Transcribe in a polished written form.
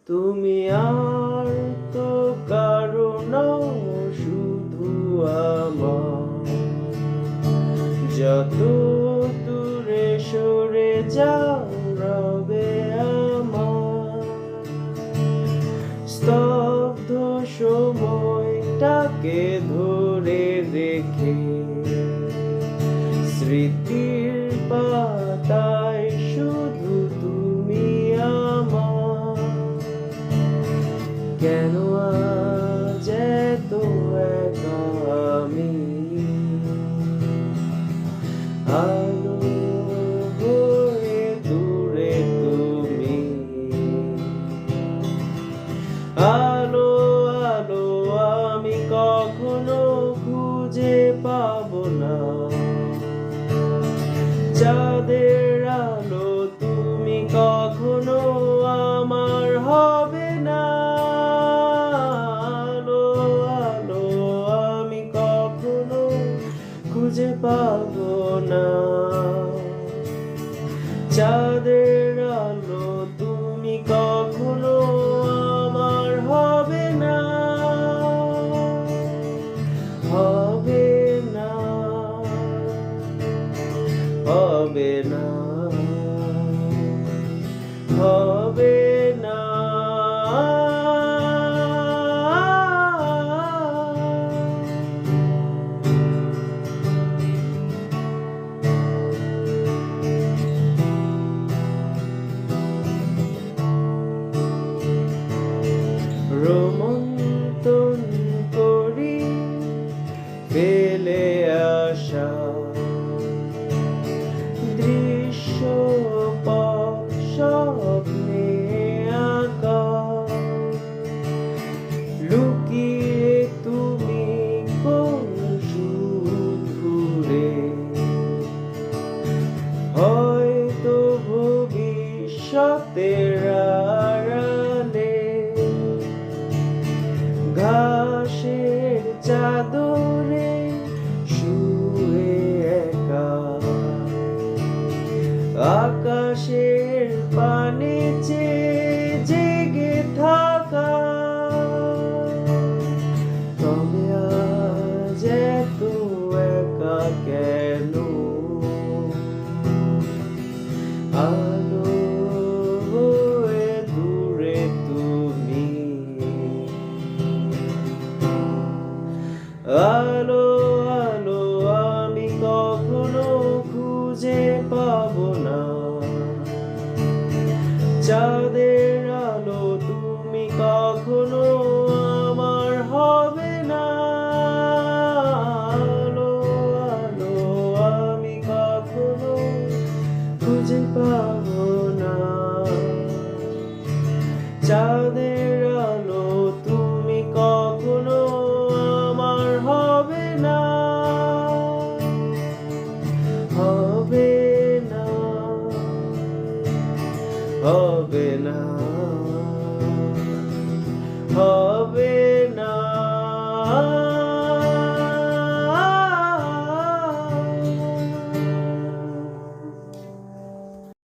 তুমি আর তো কারো নও, শুধু আমার। যত দূরে সরে যাও রবে আমার। স্তব্ধ সময়টাকে ধরে রেখে স্মৃতির পাতায় শুধু তুমি আমার। কেন আজ এত একা আমি? আলো হয়ে দূরে তুমি। আলো আলো আমি কখনো খুঁজে পাবো না। চাঁদের আলো তুমি কখনো আমার হবে না। আলো আলো আমি কখনো খুঁজে পাবো না। চাঁদের আলো তুমি কখনো আমার হবে না। হবে না, হবে না, হবে না। রোমন্থন করি ফেলে আসা দৃশ্য স্বপ্নে আঁকা। লুকিয়ে তুমি কোন সুদূরে, হয়তো ভবিষ্যতের আড়ালে। ঘাসের চাদরে শুয়ে একা, আকাশের পানে চেয়ে জেগে থাকা। তবে আজ এত একা কেন? আলো হয়ে দূরে তুমি। আলো আলো আমি কখনো খুঁজে পাবো না। চাঁদের আলো তুমি কখনো আমার হবে না। আলো আলো আমি কখনো খুঁজে পাবো না। চাঁদের আলো তুমি কখনো আমার হবে না। হবে না, হবে না, হবে